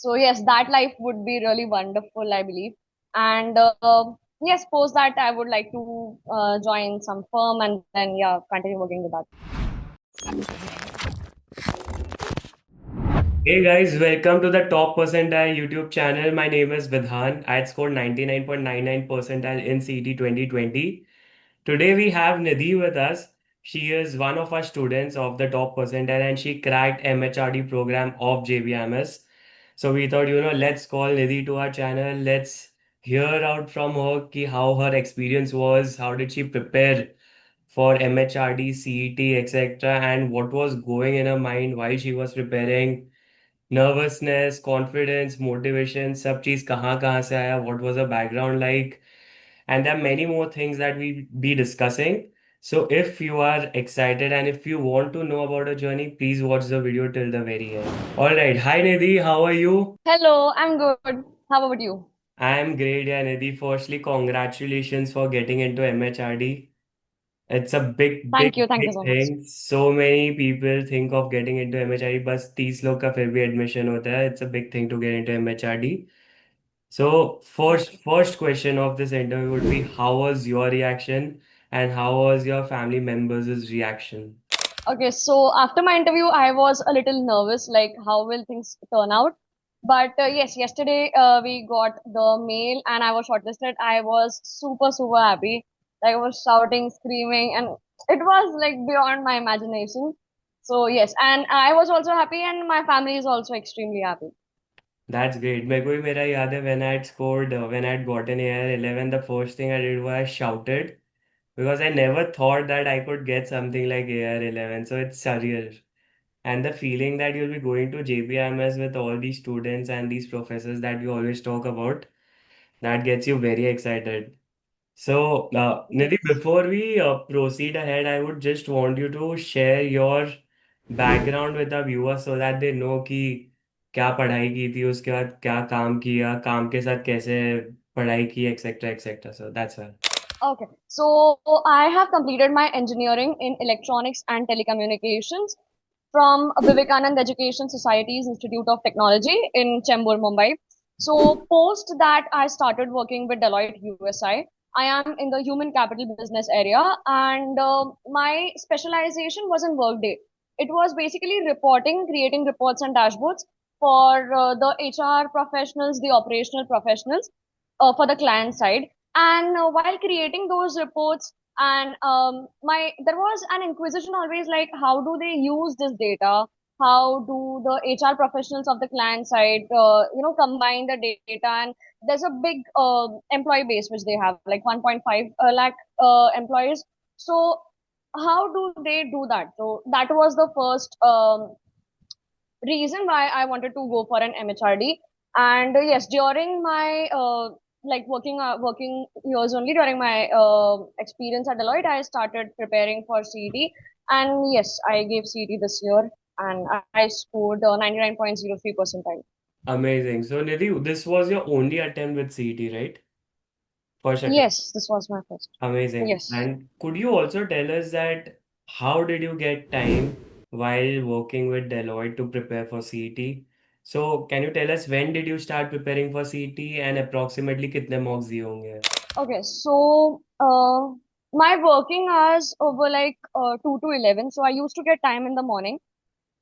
So yes, that life would be really wonderful, I believe. And yes, post that I would like to join some firm and then yeah, continue working with that. Hey guys, welcome to the Top Percentile YouTube channel. My name is Vidhan. I had scored 99.99 percentile in CET 2020. Today we have Nidhi with us. She is one of our students of the top percentile and she cracked MHRD program of JBIMS. So we thought, let's call Nidhi to our channel. Let's hear out from her ki how her experience was, how did she prepare for MHRD, CET, etc. and what was going in her mind while she was preparing. Nervousness, confidence, motivation, सब चीज कहाँ कहाँ से आया, what was the background like, and there are many more things that we be discussing. So if you are excited and if you want to know about a journey, please watch the video till the very end. All right, hi Nidhi, how are you? Hello, I'm good. How about you? I am great, yeah Nidhi. Firstly, congratulations for getting into MHRD. It's a big, big, Thank you big so much. thing. So many people think of getting into MHRD, बस 30 लोग का फिर भी admission होता है. It's a big thing to get into MHRD. So first Okay. first question of this interview would be how was your reaction and how was your family members' reaction? Okay, so after my interview, I was a little nervous, like how will things turn out? But yes, yesterday we got the mail and I was shortlisted. I was super happy. Like I was shouting, screaming, and it was like beyond my imagination. So yes, and I was also happy, and my family is also extremely happy. That's great. मेरे को भी मेरा याद है when I had scored when I had gotten AR 11, the first thing I did was I shouted because I never thought that I could get something like AR 11. So it's surreal. And the feeling that you'll be going to JBIMS with all these students and these professors that we always talk about, that gets you very excited. So, Nidhi, Yes. before we proceed ahead, I would just want you to share your background with the viewers so that they know कि क्या पढ़ाई की थी, उसके बाद क्या काम किया, काम के साथ कैसे पढ़ाई की, etc. etc. So that's all. Okay, so I have completed my engineering in electronics and telecommunications from Vivekanand Education Society's Institute of Technology in Chembur, Mumbai. So post that, I started working with Deloitte USI. I am in the human capital business area, and my specialization was in Workday. It was basically reporting, creating reports and dashboards for the HR professionals, the operational professionals, for the client side. And while creating those reports, and my there was an inquisition always like how do they use this data, how do the HR professionals of the client side combine the data, and there's a big employee base which they have like 1.5 lakh employees. So how do they do that? So that was the first reason why I wanted to go for an MHRD. And yes, during my like working years only, during my experience at Deloitte, I started preparing for CET. And yes, I gave CET this year, and I scored 99.03 percentile. Amazing. So, Nidhi, this was your only attempt with CET, right? First attempt. Yes, this was my first. Amazing. Yes. And could you also tell us that how did you get time while working with Deloitte to prepare for CET? So can you tell us when did you start preparing for CET and approximately कितने mocks दिए होंगे? Okay, so my working hours were like 2 to 11. So I used to get time in the morning.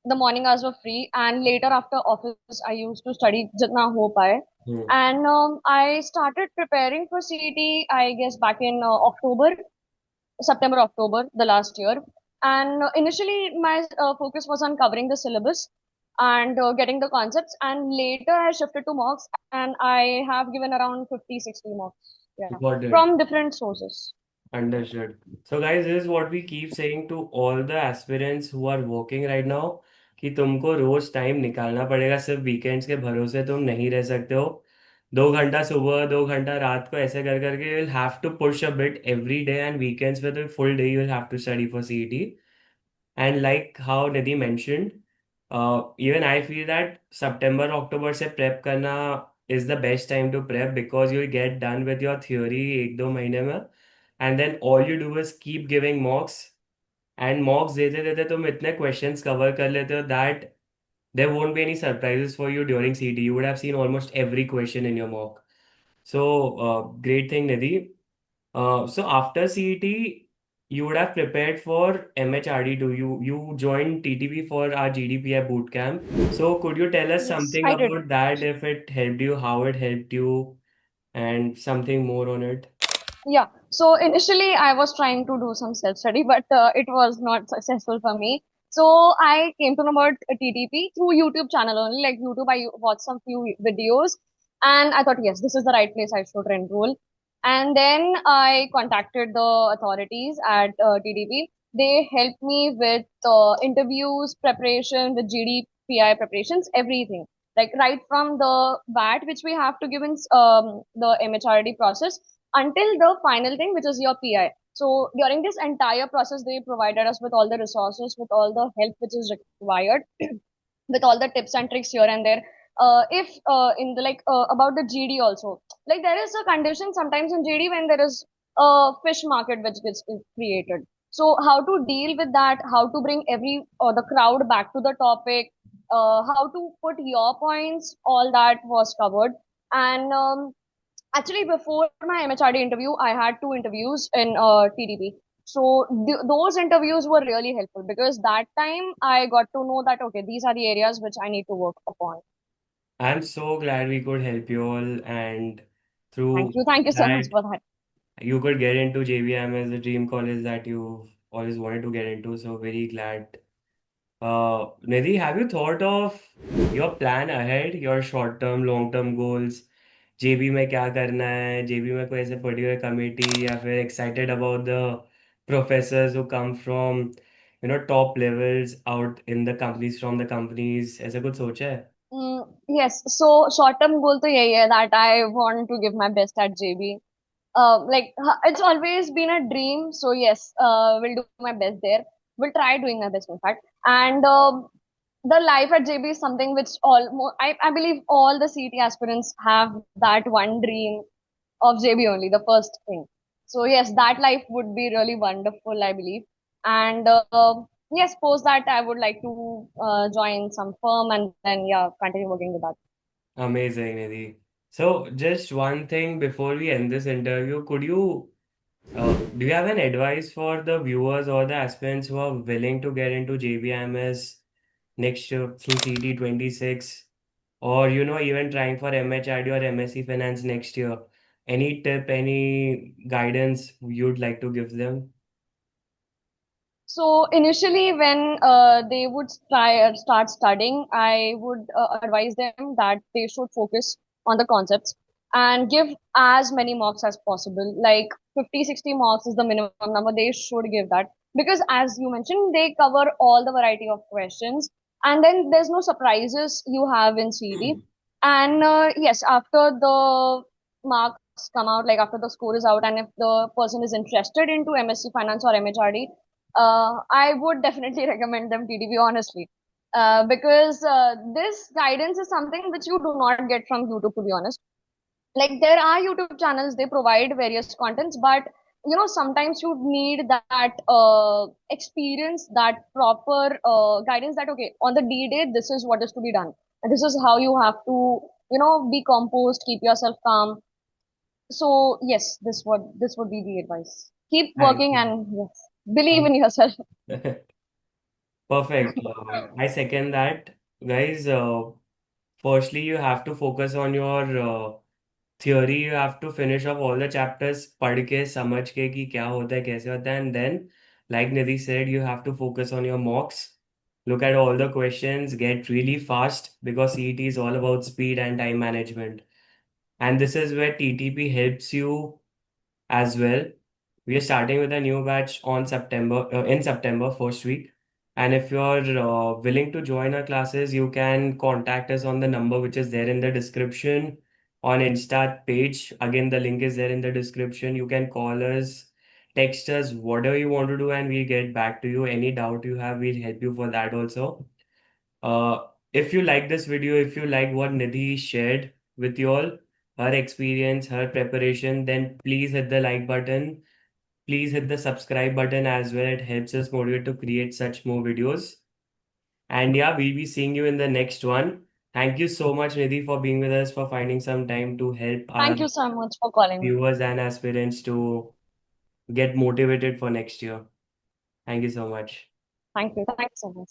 The morning hours were free, and later after office I used to study jitna ho paye. Hmm. And I started preparing for CET, I guess back in October the last year. And initially my focus was on covering the syllabus and getting the concepts, and later I shifted to mocks, and I have given around 50-60 mocks, yeah, Got it. from different sources. Understood. So guys, this is what we keep saying to all the aspirants who are working right now कि तुमको रोज time निकालना पड़ेगा, सिर्फ weekends के भरोसे तुम नहीं रह सकते हो. 2 घंटा सुबह 2 घंटा रात को ऐसे कर करके you will have to push a bit every day and weekends पे तो full day you will have to study for CET. And like how Nidhi mentioned, even I feel that September, October से prep करना is the best time to prep because you'll get done with your theory 1-2 महीने में, and then all you do is keep giving mocks, and mocks देते देते तुम इतने questions cover कर लेते हो that there won't be any surprises for you during CET. You would have seen almost every question in your mock. So, great thing, Nidhi. So after CET, you would have prepared for MHRD. Do you joined TTP for our GDPI boot camp? So could you tell us Yes, something I did. about that? If it helped you, how it helped you, and something more on it? Yeah. So initially, I was trying to do some self-study, but it was not successful for me. So I came to know about TTP through YouTube channel only. Like YouTube, I watched some few videos, and I thought, yes, this is the right place I should enroll. And then I contacted the authorities at TTP. They helped me with interviews, preparation, with GDPI preparations, everything. Like right from the VAT, which we have to give in the MHRD process, until the final thing, which is your PI. So during this entire process, they provided us with all the resources, with all the help which is required, with all the tips and tricks here and there. If in the like about the GD also, like there is a condition sometimes in GD when there is a fish market which gets created. So how to deal with that? How to bring every the crowd back to the topic? How to put your points? All that was covered. And actually, before my MHRD interview, I had two interviews in TDP. So those interviews were really helpful because that time I got to know that okay, these are the areas which I need to work upon. I'm so glad we could help you all, and Thank through you, thank you so much that for that. you could get into JBIM as the dream college that you always wanted to get into. So very glad. Nidhi, have you thought of your plan ahead, your short-term, long-term goals? जेबी में क्या करना है, जेबी में कोई ऐसे particular committee या फिर excited about the professors who come from top levels out in the companies from the companies, ऐसा कुछ सोचा है? Yes, so short term goal to yahi hai that I want to give my best at JB. It's always been a dream, so yes, we'll do my best there. We'll try doing my best in fact. And the life at JB is something which I believe all the CET aspirants have that one dream of JB only, the first thing. So yes, that life would be really wonderful, I believe. And yes, post that I would like to join some firm and then yeah, continue working with that. Amazing, Nidhi. So just one thing before we end this interview, could you do you have an advice for the viewers or the aspirants who are willing to get into JBIMS next year through CT 26, or even trying for MHRD or MSc Finance next year? Any tip, any guidance you'd like to give them? So initially, when they would start studying, I would advise them that they should focus on the concepts and give as many marks as possible. Like 50, 60 marks is the minimum number they should give that because, as you mentioned, they cover all the variety of questions, and then there's no surprises you have in CD. And yes, after the marks come out, like after the score is out, and if the person is interested into MSc Finance or MHRD, I would definitely recommend them TDP, honestly. Because this guidance is something which you do not get from YouTube, to be honest. Like there are YouTube channels, they provide various contents, but sometimes you need that experience, that proper guidance that, okay, on the D day, this is what is to be done. And this is how you have to, be composed, keep yourself calm. So yes, this would be the advice. Keep Thank working you. and yes, believe Thank in yourself. Perfect. I second that. Guys, firstly, you have to focus on your theory. You have to finish off all the chapters, पढ़ के समझ के कि क्या होता है कैसे होता है, and then like Nidhi said, you have to focus on your mocks. Look at all the questions, get really fast because CET is all about speed and time management. And this is where TTP helps you as well. We are starting with a new batch on in September first week. And if you're willing to join our classes, you can contact us on the number which is there in the description on Insta page. Again, the link is there in the description. You can call us, text us, whatever you want to do, and we'll get back to you. Any doubt you have, we'll help you for that also. If you like this video, if you like what Nidhi shared with you all, her experience, her preparation, then please hit the like button. Please hit the subscribe button as well. It helps us motivate to create such more videos. And yeah, we'll be seeing you in the next one. Thank you so much, Nidhi, for being with us, for finding some time to help our Thank you so much for calling me. viewers and aspirants to get motivated for next year. Thank you so much. Thank you. Thank you so much.